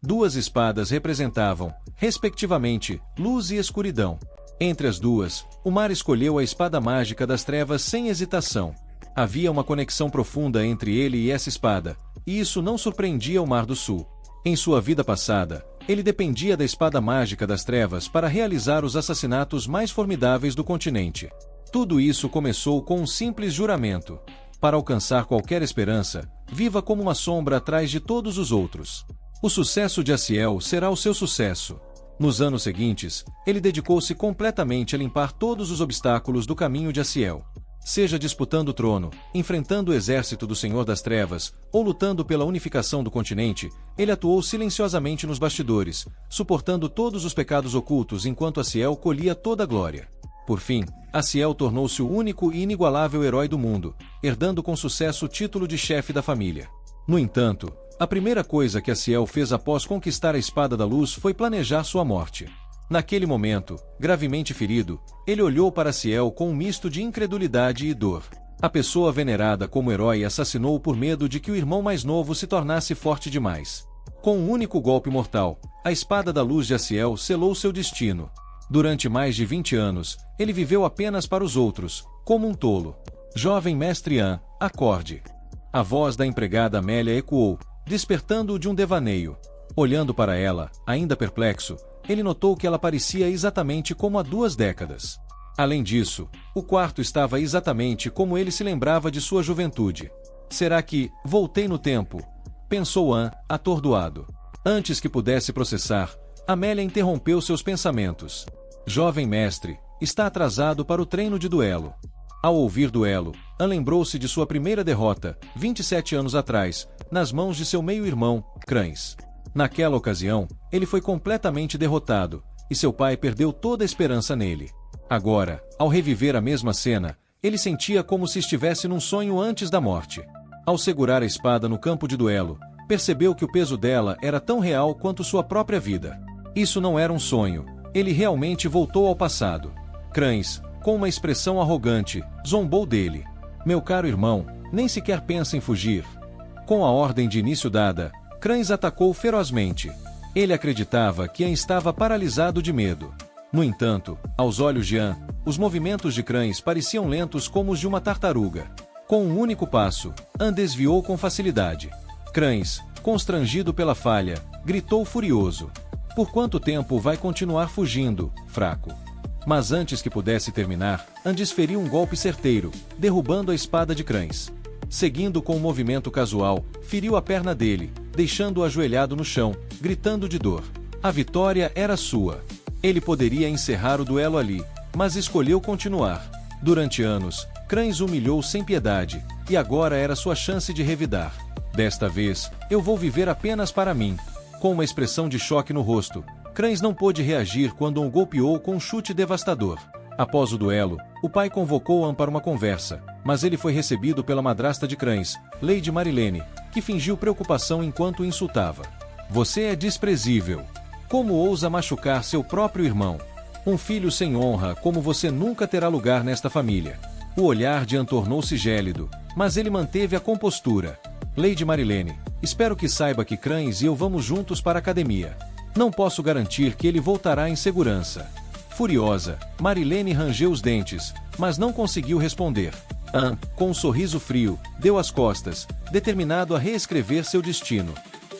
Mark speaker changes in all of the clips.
Speaker 1: Duas espadas representavam, respectivamente, luz e escuridão. Entre as duas, o mar escolheu a espada mágica das trevas sem hesitação. Havia uma conexão profunda entre ele e essa espada, e isso não surpreendia o Mar do Sul. Em sua vida passada, ele dependia da espada mágica das trevas para realizar os assassinatos mais formidáveis do continente. Tudo isso começou com um simples juramento. Para alcançar qualquer esperança, viva como uma sombra atrás de todos os outros. O sucesso de Aciel será o seu sucesso. Nos anos seguintes, ele dedicou-se completamente a limpar todos os obstáculos do caminho de Aciel. Seja disputando o trono, enfrentando o exército do Senhor das Trevas, ou lutando pela unificação do continente, ele atuou silenciosamente nos bastidores, suportando todos os pecados ocultos enquanto Aciel colhia toda a glória. Por fim, Aciel tornou-se o único e inigualável herói do mundo, herdando com sucesso o título de chefe da família. No entanto, a primeira coisa que Aciel fez após conquistar a Espada da Luz foi planejar sua morte. Naquele momento, gravemente ferido, ele olhou para Aciel com um misto de incredulidade e dor. A pessoa venerada como herói assassinou por medo de que o irmão mais novo se tornasse forte demais. Com um único golpe mortal, a Espada da Luz de Aciel selou seu destino. Durante mais de 20 anos, ele viveu apenas para os outros, como um tolo. Jovem mestre An, acorde. A voz da empregada Amélia ecoou, despertando-o de um devaneio. Olhando para ela, ainda perplexo, ele notou que ela parecia exatamente como há 2 décadas. Além disso, o quarto estava exatamente como ele se lembrava de sua juventude. Será que voltei no tempo? Pensou An, atordoado. Antes que pudesse processar, Amélia interrompeu seus pensamentos. Jovem mestre, está atrasado para o treino de duelo. Ao ouvir duelo, An lembrou-se de sua primeira derrota, 27 anos atrás, nas mãos de seu meio-irmão, Crães. Naquela ocasião, ele foi completamente derrotado, e seu pai perdeu toda a esperança nele. Agora, ao reviver a mesma cena, ele sentia como se estivesse num sonho antes da morte. Ao segurar a espada no campo de duelo, percebeu que o peso dela era tão real quanto sua própria vida. Isso não era um sonho, ele realmente voltou ao passado. Crães, com uma expressão arrogante, zombou dele. Meu caro irmão, nem sequer pensa em fugir. Com a ordem de início dada, Crães atacou ferozmente. Ele acreditava que An estava paralisado de medo. No entanto, aos olhos de An, os movimentos de Crães pareciam lentos como os de uma tartaruga. Com um único passo, An desviou com facilidade. Crães, constrangido pela falha, gritou furioso. Por quanto tempo vai continuar fugindo, fraco? Mas antes que pudesse terminar, An desferiu um golpe certeiro, derrubando a espada de Crães. Seguindo com um movimento casual, feriu a perna dele, deixando-o ajoelhado no chão, gritando de dor. A vitória era sua. Ele poderia encerrar o duelo ali, mas escolheu continuar. Durante anos, Crães humilhou sem piedade, e agora era sua chance de revidar. Desta vez, eu vou viver apenas para mim. Com uma expressão de choque no rosto, Crães não pôde reagir quando o golpeou com um chute devastador. Após o duelo, o pai convocou An para uma conversa, mas ele foi recebido pela madrasta de Crães, Lady Marilene, que fingiu preocupação enquanto o insultava. Você é desprezível. Como ousa machucar seu próprio irmão? Um filho sem honra como você nunca terá lugar nesta família. O olhar de An tornou-se gélido, mas ele manteve a compostura. Lady Marilene, espero que saiba que Crães e eu vamos juntos para a academia. Não posso garantir que ele voltará em segurança. Furiosa, Marilene rangeu os dentes, mas não conseguiu responder. An, com um sorriso frio, deu as costas, determinado a reescrever seu destino.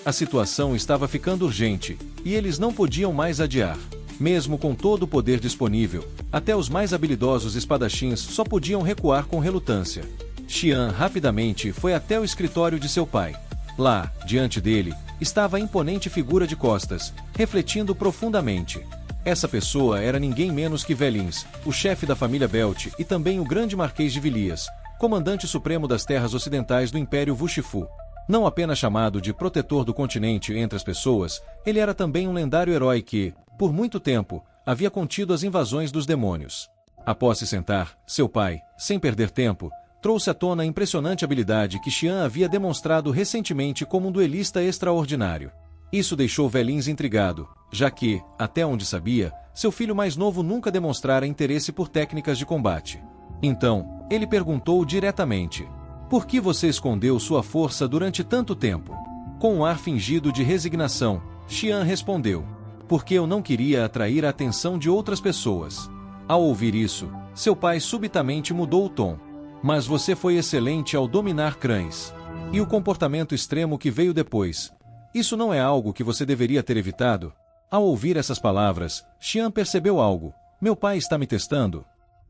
Speaker 1: A situação estava ficando urgente, e eles não podiam mais adiar. Mesmo com todo o poder disponível, até os mais habilidosos espadachins só podiam recuar com relutância. Xian rapidamente foi até o escritório de seu pai. Lá, diante dele, estava a imponente figura de costas, refletindo profundamente. Essa pessoa era ninguém menos que Velins, o chefe da família Belt e também o grande Marquês de Vilias, comandante supremo das terras ocidentais do Império Wushifu. Não apenas chamado de protetor do continente entre as pessoas, ele era também um lendário herói que, por muito tempo, havia contido as invasões dos demônios. Após se sentar, seu pai, sem perder tempo, trouxe à tona a impressionante habilidade que Xian havia demonstrado recentemente como um duelista extraordinário. Isso deixou Velins intrigado, já que, até onde sabia, seu filho mais novo nunca demonstrara interesse por técnicas de combate. Então, ele perguntou diretamente: por que você escondeu sua força durante tanto tempo? Com um ar fingido de resignação, Xian respondeu. Porque eu não queria atrair a atenção de outras pessoas. Ao ouvir isso, seu pai subitamente mudou o tom. Mas você foi excelente ao dominar cães. E o comportamento extremo que veio depois? Isso não é algo que você deveria ter evitado? Ao ouvir essas palavras, Xian percebeu algo. Meu pai está me testando?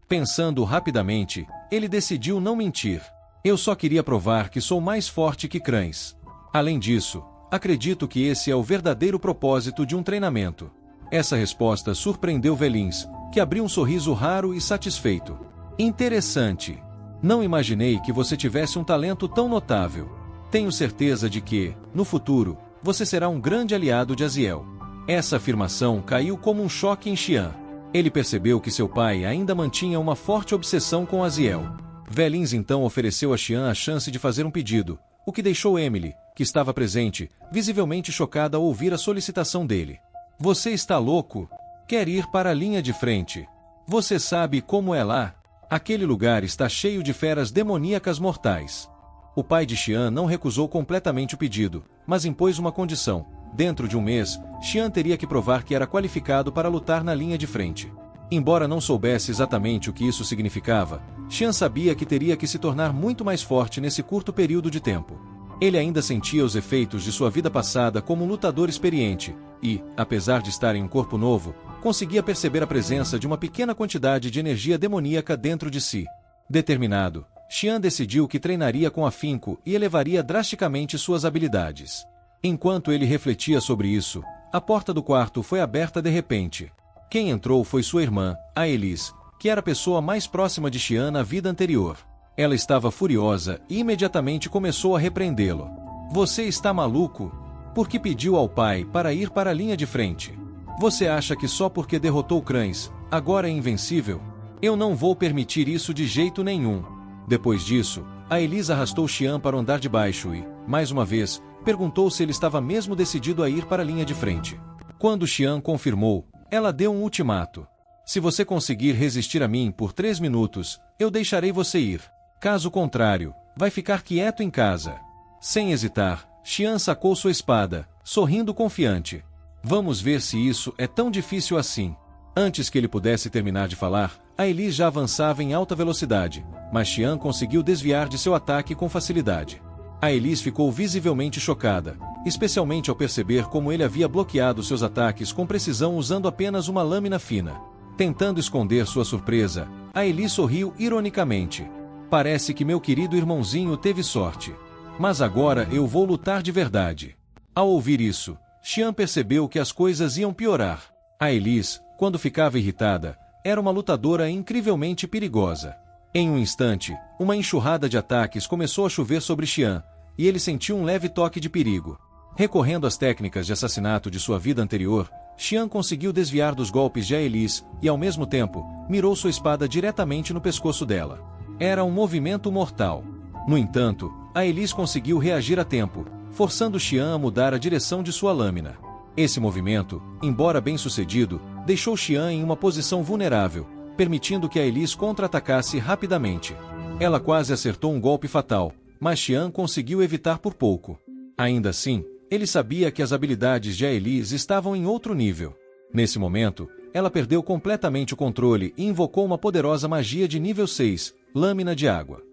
Speaker 1: Pensando rapidamente, ele decidiu não mentir. Eu só queria provar que sou mais forte que cães. Além disso, acredito que esse é o verdadeiro propósito de um treinamento. Essa resposta surpreendeu Velins, que abriu um sorriso raro e satisfeito. Interessante. Não imaginei que você tivesse um talento tão notável. Tenho certeza de que, no futuro, você será um grande aliado de Aziel. Essa afirmação caiu como um choque em Xian. Ele percebeu que seu pai ainda mantinha uma forte obsessão com Aziel. Velins então ofereceu a Xian a chance de fazer um pedido, o que deixou Emily, que estava presente, visivelmente chocada ao ouvir a solicitação dele. Você está louco? Quer ir para a linha de frente? Você sabe como é lá? Aquele lugar está cheio de feras demoníacas mortais. O pai de Xian não recusou completamente o pedido, mas impôs uma condição. Dentro de um mês, Xian teria que provar que era qualificado para lutar na linha de frente. Embora não soubesse exatamente o que isso significava, Xian sabia que teria que se tornar muito mais forte nesse curto período de tempo. Ele ainda sentia os efeitos de sua vida passada como um lutador experiente e, apesar de estar em um corpo novo, conseguia perceber a presença de uma pequena quantidade de energia demoníaca dentro de si. Determinado, Xian decidiu que treinaria com afinco e elevaria drasticamente suas habilidades. Enquanto ele refletia sobre isso, a porta do quarto foi aberta de repente. Quem entrou foi sua irmã, a Elise, que era a pessoa mais próxima de Xian na vida anterior. Ela estava furiosa e imediatamente começou a repreendê-lo. Você está maluco? Por que pediu ao pai para ir para a linha de frente? Você acha que só porque derrotou cães, agora é invencível? Eu não vou permitir isso de jeito nenhum. Depois disso, a Elise arrastou Xian para o andar de baixo e, mais uma vez, perguntou se ele estava mesmo decidido a ir para a linha de frente. Quando Xian confirmou, ela deu um ultimato. Se você conseguir resistir a mim por 3 minutos, eu deixarei você ir. Caso contrário, vai ficar quieto em casa. Sem hesitar, Xian sacou sua espada, sorrindo confiante. Vamos ver se isso é tão difícil assim. Antes que ele pudesse terminar de falar, a Elise já avançava em alta velocidade, mas Xian conseguiu desviar de seu ataque com facilidade. A Elise ficou visivelmente chocada, especialmente ao perceber como ele havia bloqueado seus ataques com precisão usando apenas uma lâmina fina. Tentando esconder sua surpresa, a Elise sorriu ironicamente. Parece que meu querido irmãozinho teve sorte. Mas agora eu vou lutar de verdade. Ao ouvir isso, Xian percebeu que as coisas iam piorar. A Elise, quando ficava irritada, era uma lutadora incrivelmente perigosa. Em um instante, uma enxurrada de ataques começou a chover sobre Xian, e ele sentiu um leve toque de perigo. Recorrendo às técnicas de assassinato de sua vida anterior, Xian conseguiu desviar dos golpes de Elise e, ao mesmo tempo, mirou sua espada diretamente no pescoço dela. Era um movimento mortal. No entanto, a Elise conseguiu reagir a tempo, forçando Xian a mudar a direção de sua lâmina. Esse movimento, embora bem-sucedido, deixou Xian em uma posição vulnerável, permitindo que a Elise contra-atacasse rapidamente. Ela quase acertou um golpe fatal, mas Xian conseguiu evitar por pouco. Ainda assim, ele sabia que as habilidades de Elise estavam em outro nível. Nesse momento, ela perdeu completamente o controle e invocou uma poderosa magia de nível 6, Lâmina de Água.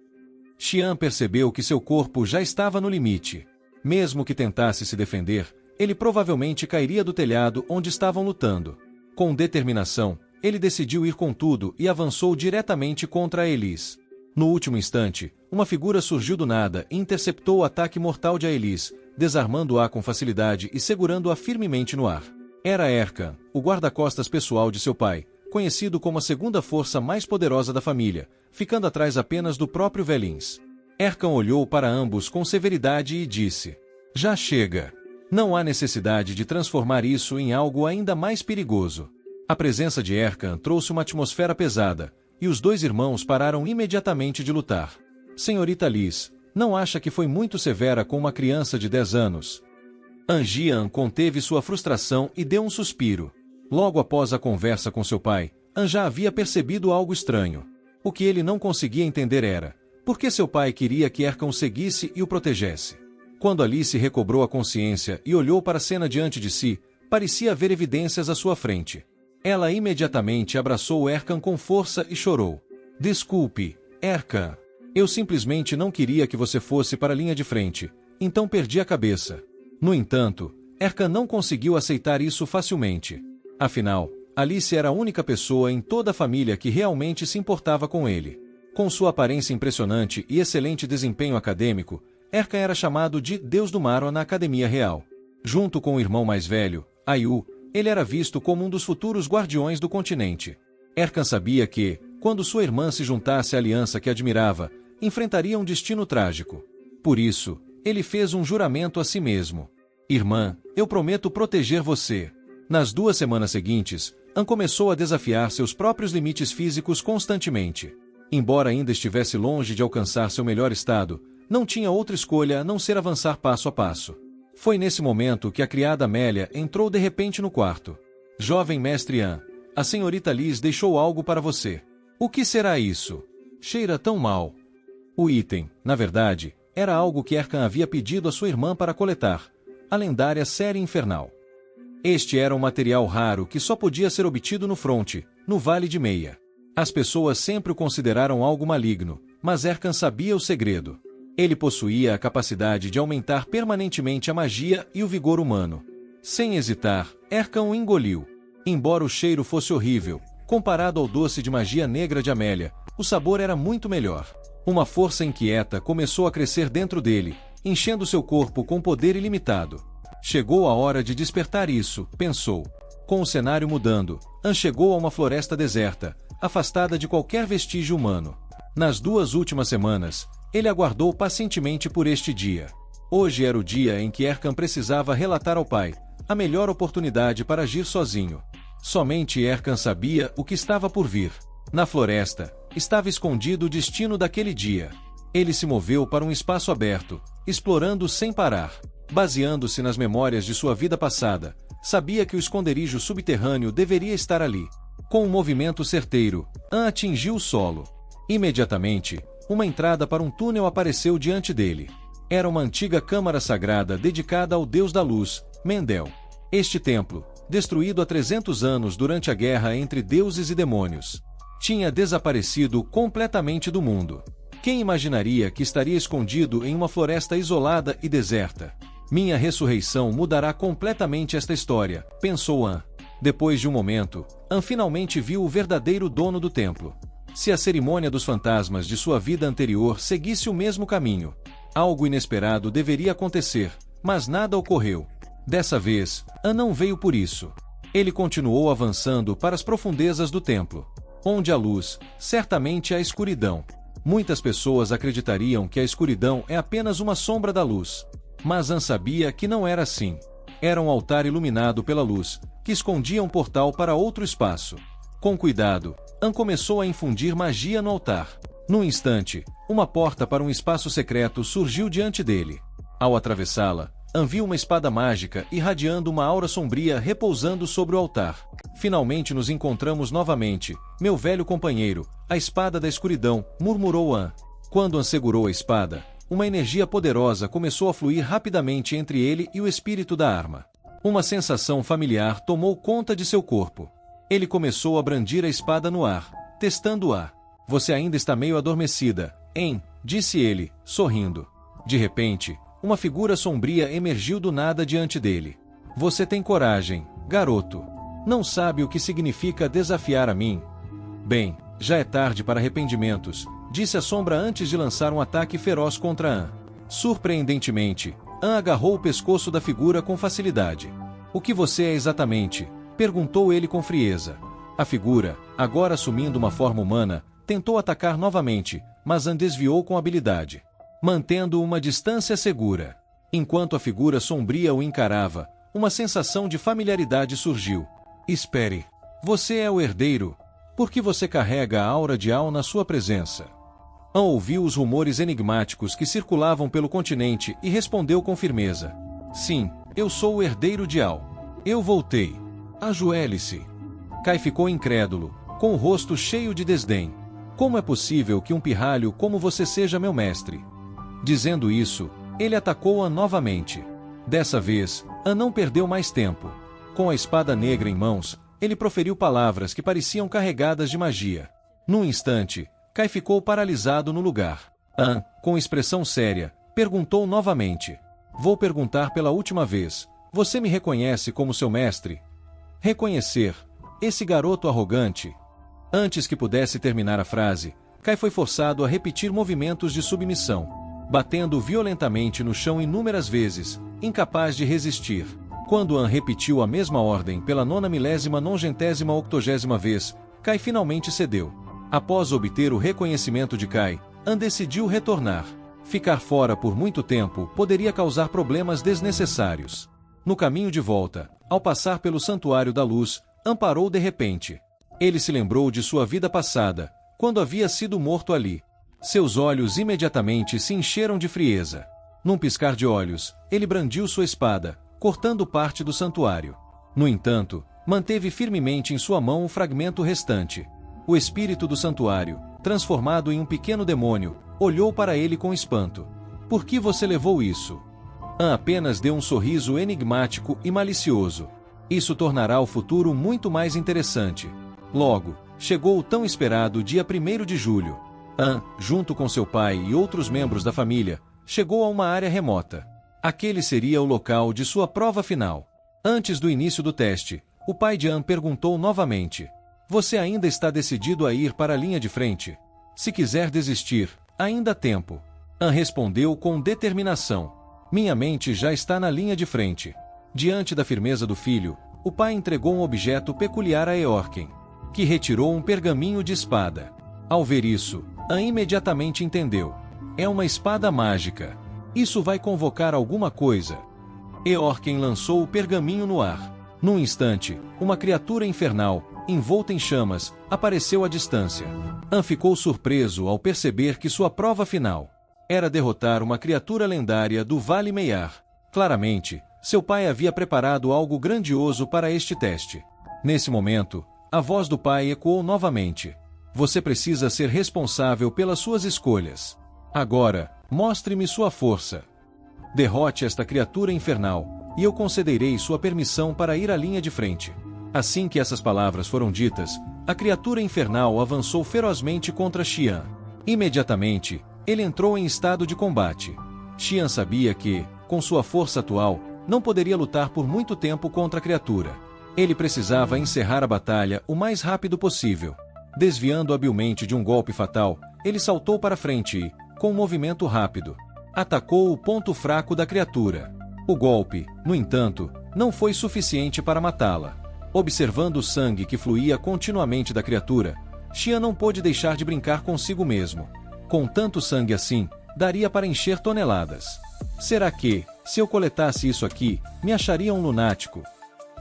Speaker 1: Xian percebeu que seu corpo já estava no limite. Mesmo que tentasse se defender, ele provavelmente cairia do telhado onde estavam lutando. Com determinação, ele decidiu ir com tudo e avançou diretamente contra a Elise. No último instante, uma figura surgiu do nada e interceptou o ataque mortal de Elise, desarmando-a com facilidade e segurando-a firmemente no ar. Era Erkan, o guarda-costas pessoal de seu pai, conhecido como a segunda força mais poderosa da família, ficando atrás apenas do próprio Velins. Erkan olhou para ambos com severidade e disse: Já chega. Não há necessidade de transformar isso em algo ainda mais perigoso. A presença de Erkan trouxe uma atmosfera pesada, e os dois irmãos pararam imediatamente de lutar. Senhorita Liz, não acha que foi muito severa com uma criança de 10 anos? Anjian conteve sua frustração e deu um suspiro. Logo após a conversa com seu pai, An já havia percebido algo estranho. O que ele não conseguia entender era: por que seu pai queria que Erkan o seguisse e o protegesse? Quando Alice recobrou a consciência e olhou para a cena diante de si, parecia haver evidências à sua frente. Ela imediatamente abraçou Erkan com força e chorou. Desculpe, Erkan. Eu simplesmente não queria que você fosse para a linha de frente, então perdi a cabeça. No entanto, Erkan não conseguiu aceitar isso facilmente. Afinal, Alice era a única pessoa em toda a família que realmente se importava com ele. Com sua aparência impressionante e excelente desempenho acadêmico, Erkan era chamado de Deus do Mar na Academia Real. Junto com o irmão mais velho, Ayu, ele era visto como um dos futuros guardiões do continente. Erkan sabia que, quando sua irmã se juntasse à aliança que admirava, enfrentaria um destino trágico. Por isso, ele fez um juramento a si mesmo. Irmã, eu prometo proteger você. Nas 2 semanas seguintes, An começou a desafiar seus próprios limites físicos constantemente. Embora ainda estivesse longe de alcançar seu melhor estado, não tinha outra escolha a não ser avançar passo a passo. Foi nesse momento que a criada Amélia entrou de repente no quarto. Jovem mestre An, a senhorita Liz deixou algo para você. O que será isso? Cheira tão mal. O item, na verdade, era algo que Erkan havia pedido à sua irmã para coletar, a lendária Série Infernal. Este era um material raro que só podia ser obtido no fronte, no Vale de Meia. As pessoas sempre o consideraram algo maligno, mas Erkan sabia o segredo. Ele possuía a capacidade de aumentar permanentemente a magia e o vigor humano. Sem hesitar, Erkan o engoliu. Embora o cheiro fosse horrível, comparado ao doce de magia negra de Amélia, o sabor era muito melhor. Uma força inquieta começou a crescer dentro dele, enchendo seu corpo com poder ilimitado. Chegou a hora de despertar isso, pensou. Com o cenário mudando, An chegou a uma floresta deserta, afastada de qualquer vestígio humano. Nas 2 últimas semanas, ele aguardou pacientemente por este dia. Hoje era o dia em que Erkan precisava relatar ao pai, a melhor oportunidade para agir sozinho. Somente Erkan sabia o que estava por vir. Na floresta, estava escondido o destino daquele dia. Ele se moveu para um espaço aberto, explorando sem parar. Baseando-se nas memórias de sua vida passada, sabia que o esconderijo subterrâneo deveria estar ali. Com um movimento certeiro, An atingiu o solo. Imediatamente, uma entrada para um túnel apareceu diante dele. Era uma antiga câmara sagrada dedicada ao deus da luz, Mendel. Este templo, destruído há 300 anos durante a guerra entre deuses e demônios, tinha desaparecido completamente do mundo. Quem imaginaria que estaria escondido em uma floresta isolada e deserta? Minha ressurreição mudará completamente esta história, pensou An. Depois de um momento, An finalmente viu o verdadeiro dono do templo. Se a cerimônia dos fantasmas de sua vida anterior seguisse o mesmo caminho, algo inesperado deveria acontecer, mas nada ocorreu. Dessa vez, An não veio por isso. Ele continuou avançando para as profundezas do templo. Onde há luz, certamente há escuridão. Muitas pessoas acreditariam que a escuridão é apenas uma sombra da luz. Mas An sabia que não era assim. Era um altar iluminado pela luz, que escondia um portal para outro espaço. Com cuidado, An começou a infundir magia no altar. Num instante, uma porta para um espaço secreto surgiu diante dele. Ao atravessá-la, An viu uma espada mágica irradiando uma aura sombria repousando sobre o altar. Finalmente nos encontramos novamente, meu velho companheiro, a espada da escuridão, murmurou An. Quando An segurou a espada, uma energia poderosa começou a fluir rapidamente entre ele e o espírito da arma. Uma sensação familiar tomou conta de seu corpo. Ele começou a brandir a espada no ar, testando-a. Você ainda está meio adormecida, hein? Disse ele, sorrindo. De repente, uma figura sombria emergiu do nada diante dele. Você tem coragem, garoto. Não sabe o que significa desafiar a mim? Bem, já é tarde para arrependimentos, disse a sombra antes de lançar um ataque feroz contra An. Surpreendentemente, An agarrou o pescoço da figura com facilidade. O que você é exatamente? Perguntou ele com frieza. A figura, agora assumindo uma forma humana, tentou atacar novamente, mas An desviou com habilidade, mantendo uma distância segura. Enquanto a figura sombria o encarava, uma sensação de familiaridade surgiu. Espere. Você é o herdeiro. Por que você carrega a aura de Al na sua presença? An ouviu os rumores enigmáticos que circulavam pelo continente e respondeu com firmeza. Sim, eu sou o herdeiro de Al. Eu voltei. Ajoelhe-se. Kai ficou incrédulo, com o rosto cheio de desdém. Como é possível que um pirralho como você seja meu mestre? Dizendo isso, Ele atacou An novamente. Dessa vez, An não perdeu mais tempo. Com a espada negra em mãos, ele proferiu palavras que pareciam carregadas de magia. Num instante, Kai ficou paralisado no lugar. An, com expressão séria, perguntou novamente. Vou perguntar pela última vez. Você me reconhece como seu mestre? Reconhecer? Esse garoto arrogante? Antes que pudesse terminar a frase, Kai foi forçado a repetir movimentos de submissão, batendo violentamente no chão inúmeras vezes, incapaz de resistir. Quando An repetiu a mesma ordem pela 9.980ª vez, Kai finalmente cedeu. Após obter o reconhecimento de Kai, An decidiu retornar. Ficar fora por muito tempo poderia causar problemas desnecessários. No caminho de volta, ao passar pelo Santuário da Luz, An parou de repente. Ele se lembrou de sua vida passada, quando havia sido morto ali. Seus olhos imediatamente se encheram de frieza. Num piscar de olhos, ele brandiu sua espada, cortando parte do santuário. No entanto, manteve firmemente em sua mão o fragmento restante. O espírito do santuário, transformado em um pequeno demônio, olhou para ele com espanto. Por que você levou isso? An apenas deu um sorriso enigmático e malicioso. Isso tornará o futuro muito mais interessante. Logo, chegou o tão esperado dia 1º de julho. An, junto com seu pai e outros membros da família, chegou a uma área remota. Aquele seria o local de sua prova final. Antes do início do teste, o pai de An perguntou novamente. Você ainda está decidido a ir para a linha de frente? Se quiser desistir, ainda há tempo. An respondeu com determinação. Minha mente já está na linha de frente. Diante da firmeza do filho, o pai entregou um objeto peculiar a Eorken, que retirou um pergaminho de espada. Ao ver isso, An imediatamente entendeu. É uma espada mágica. Isso vai convocar alguma coisa. Eorken lançou o pergaminho no ar. Num instante, uma criatura infernal, envolta em chamas, apareceu à distância. An ficou surpreso ao perceber que sua prova final era derrotar uma criatura lendária do Vale Meiar. Claramente, seu pai havia preparado algo grandioso para este teste. Nesse momento, a voz do pai ecoou novamente. Você precisa ser responsável pelas suas escolhas. Agora, mostre-me sua força. Derrote esta criatura infernal, e eu concederei sua permissão para ir à linha de frente. Assim que essas palavras foram ditas, a criatura infernal avançou ferozmente contra Xian. Imediatamente, ele entrou em estado de combate. Xian sabia que, com sua força atual, não poderia lutar por muito tempo contra a criatura. Ele precisava encerrar a batalha o mais rápido possível. Desviando habilmente de um golpe fatal, ele saltou para frente e, com um movimento rápido, atacou o ponto fraco da criatura. O golpe, no entanto, não foi suficiente para matá-la. Observando o sangue que fluía continuamente da criatura, Xian não pôde deixar de brincar consigo mesmo. Com tanto sangue assim, daria para encher toneladas. Será que, se eu coletasse isso aqui, me acharia um lunático?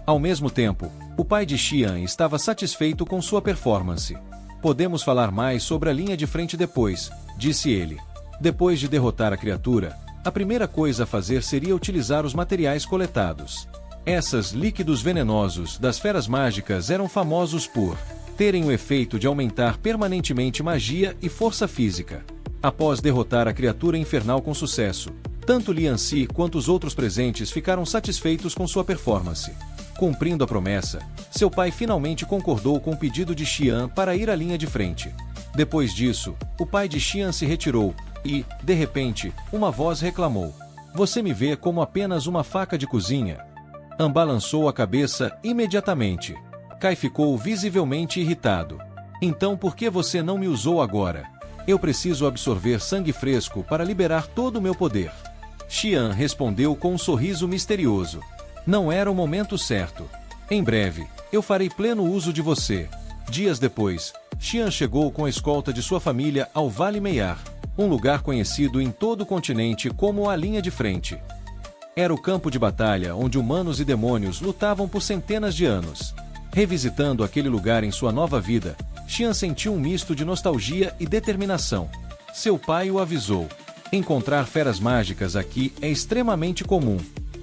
Speaker 1: Ao mesmo tempo, o pai de Xian estava satisfeito com sua performance. Podemos falar mais sobre a linha de frente depois, disse ele. Depois de derrotar a criatura, a primeira coisa a fazer seria utilizar os materiais coletados. Esses líquidos venenosos das feras mágicas eram famosos por terem o efeito de aumentar permanentemente magia e força física. Após derrotar a criatura infernal com sucesso, tanto Lian Si quanto os outros presentes ficaram satisfeitos com sua performance. Cumprindo a promessa, seu pai finalmente concordou com o pedido de Xian para ir à linha de frente. Depois disso, o pai de Xian se retirou e, de repente, uma voz reclamou. Você me vê como apenas uma faca de cozinha? An balançou a cabeça imediatamente. Kai ficou visivelmente irritado. Então por que você não me usou agora? Eu preciso absorver sangue fresco para liberar todo o meu poder. Xian respondeu com um sorriso misterioso. Não era o momento certo. Em breve, eu farei pleno uso de você. Dias depois, Xian chegou com a escolta de sua família ao Vale Meiar, um lugar conhecido em todo o continente como a linha de frente. Era o campo de batalha onde humanos e demônios lutavam por centenas de anos. Revisitando aquele lugar em sua nova vida, Xian sentiu um misto de nostalgia e determinação. Seu pai o avisou. Encontrar feras mágicas aqui é extremamente comum.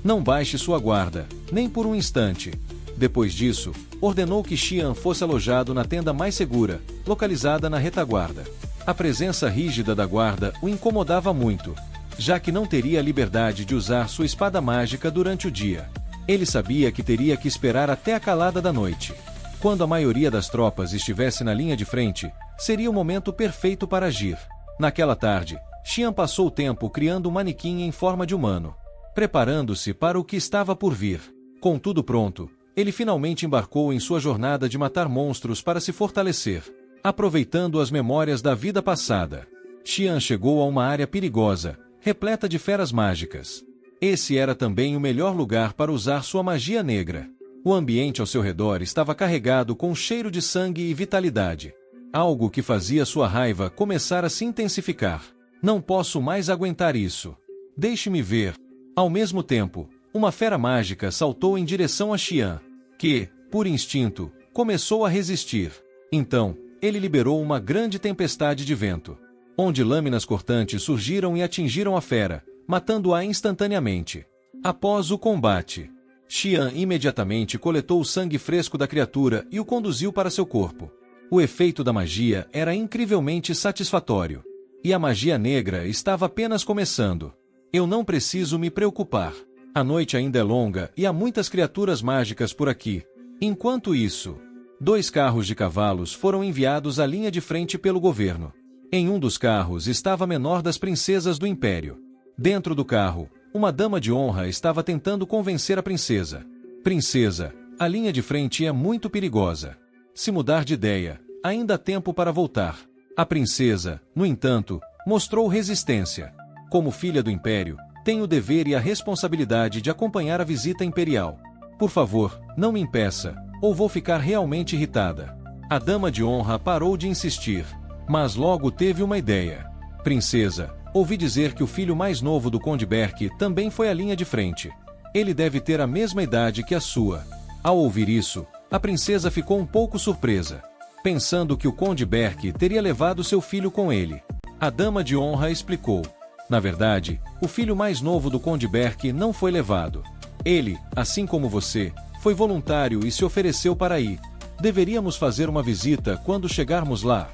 Speaker 1: Não baixe sua guarda, nem por um instante. Depois disso, ordenou que Xian fosse alojado na tenda mais segura, localizada na retaguarda. A presença rígida da guarda o incomodava muito. já que não teria a liberdade de usar sua espada mágica durante o dia. Ele sabia que teria que esperar até a calada da noite. Quando a maioria das tropas estivesse na linha de frente, seria o momento perfeito para agir. Naquela tarde, Xian passou o tempo criando um manequim em forma de humano, preparando-se para o que estava por vir. Com tudo pronto, ele finalmente embarcou em sua jornada de matar monstros para se fortalecer, aproveitando as memórias da vida passada. Xian chegou a uma área perigosa, repleta de feras mágicas. Esse era também o melhor lugar para usar sua magia negra. O ambiente ao seu redor estava carregado com um cheiro de sangue e vitalidade, algo que fazia sua raiva começar a se intensificar. Não posso mais aguentar isso. Deixe-me ver. Ao mesmo tempo, uma fera mágica saltou em direção a Xian, que, por instinto, começou a resistir. Então, ele liberou uma grande tempestade de vento, onde lâminas cortantes surgiram e atingiram a fera, matando-a instantaneamente. Após o combate, Xian imediatamente coletou o sangue fresco da criatura e o conduziu para seu corpo. O efeito da magia era incrivelmente satisfatório. E a magia negra estava apenas começando. Eu não preciso me preocupar. A noite ainda é longa e há muitas criaturas mágicas por aqui. Enquanto isso, 2 carros de cavalos foram enviados à linha de frente pelo governo. Em um dos carros estava a menor das princesas do Império. Dentro do carro, uma dama de honra estava tentando convencer a princesa. Princesa, a linha de frente é muito perigosa. Se mudar de ideia, ainda há tempo para voltar. A princesa, no entanto, mostrou resistência. Como filha do Império, tenho o dever e a responsabilidade de acompanhar a visita imperial. Por favor, não me impeça, ou vou ficar realmente irritada. A dama de honra parou de insistir, mas logo teve uma ideia. Princesa, ouvi dizer que o filho mais novo do Conde Berk também foi à linha de frente. Ele deve ter a mesma idade que a sua. Ao ouvir isso, a princesa ficou um pouco surpresa, pensando que o Conde Berk teria levado seu filho com ele. A dama de honra explicou. Na verdade, o filho mais novo do Conde Berk não foi levado. Ele, assim como você, foi voluntário e se ofereceu para ir. Deveríamos fazer uma visita quando chegarmos lá.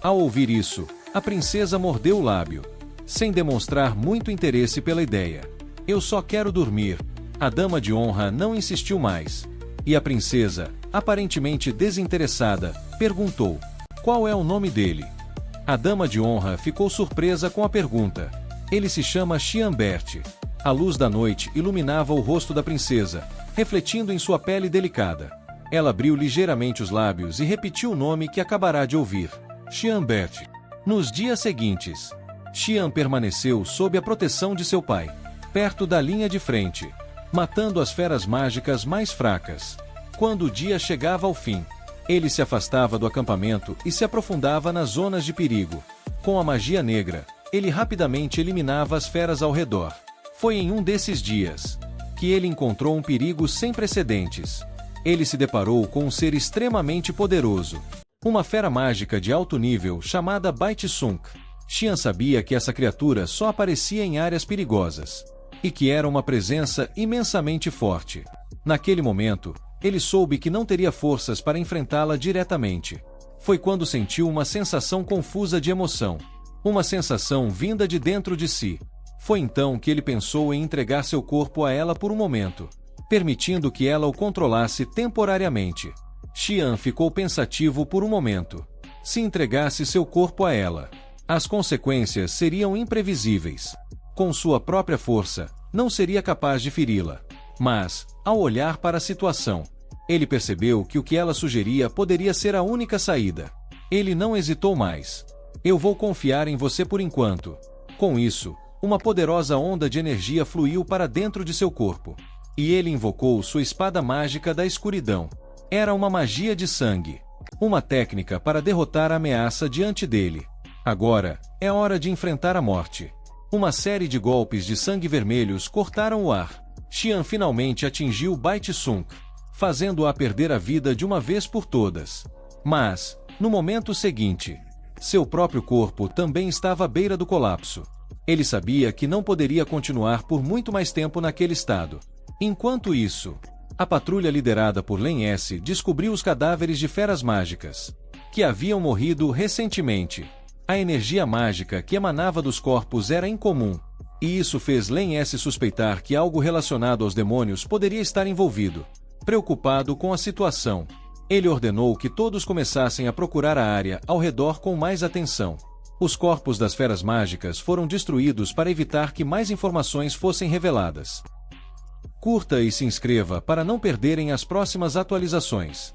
Speaker 1: Ao ouvir isso, a princesa mordeu o lábio, sem demonstrar muito interesse pela ideia. Eu só quero dormir. A dama de honra não insistiu mais. E a princesa, aparentemente desinteressada, perguntou: qual é o nome dele? A dama de honra ficou surpresa com a pergunta. Ele se chama Xianbert. A luz da noite iluminava o rosto da princesa, refletindo em sua pele delicada. Ela abriu ligeiramente os lábios e repetiu o nome que acabará de ouvir: Xianbert. Nos dias seguintes, Xian permaneceu sob a proteção de seu pai, perto da linha de frente, matando as feras mágicas mais fracas. Quando o dia chegava ao fim, ele se afastava do acampamento e se aprofundava nas zonas de perigo. Com a magia negra, ele rapidamente eliminava as feras ao redor. Foi em um desses dias que ele encontrou um perigo sem precedentes. Ele se deparou com um ser extremamente poderoso, uma fera mágica de alto nível chamada Bait Sunk. Xian sabia que essa criatura só aparecia em áreas perigosas, e que era uma presença imensamente forte. Naquele momento, ele soube que não teria forças para enfrentá-la diretamente. Foi quando sentiu uma sensação confusa de emoção. Uma sensação vinda de dentro de si. Foi então que ele pensou em entregar seu corpo a ela por um momento, permitindo que ela o controlasse temporariamente. Xian ficou pensativo por um momento. Se entregasse seu corpo a ela, as consequências seriam imprevisíveis. Com sua própria força, não seria capaz de feri-la. Mas, ao olhar para a situação, ele percebeu que o que ela sugeria poderia ser a única saída. Ele não hesitou mais. Eu vou confiar em você por enquanto. Com isso, uma poderosa onda de energia fluiu para dentro de seu corpo. E ele invocou sua espada mágica da escuridão. Era uma magia de sangue. Uma técnica para derrotar a ameaça diante dele. Agora, é hora de enfrentar a morte. Uma série de golpes de sangue vermelhos cortaram o ar. Xian finalmente atingiu Bait Sunk, fazendo-a perder a vida de uma vez por todas. Mas, no momento seguinte, seu próprio corpo também estava à beira do colapso. Ele sabia que não poderia continuar por muito mais tempo naquele estado. Enquanto isso, a patrulha liderada por Len S descobriu os cadáveres de feras mágicas, que haviam morrido recentemente. A energia mágica que emanava dos corpos era incomum, E isso fez Len S suspeitar que algo relacionado aos demônios poderia estar envolvido. Preocupado com a situação, ele ordenou que todos começassem a procurar a área ao redor com mais atenção. Os corpos das feras mágicas foram destruídos para evitar que mais informações fossem reveladas. Curta e se inscreva para não perderem as próximas atualizações.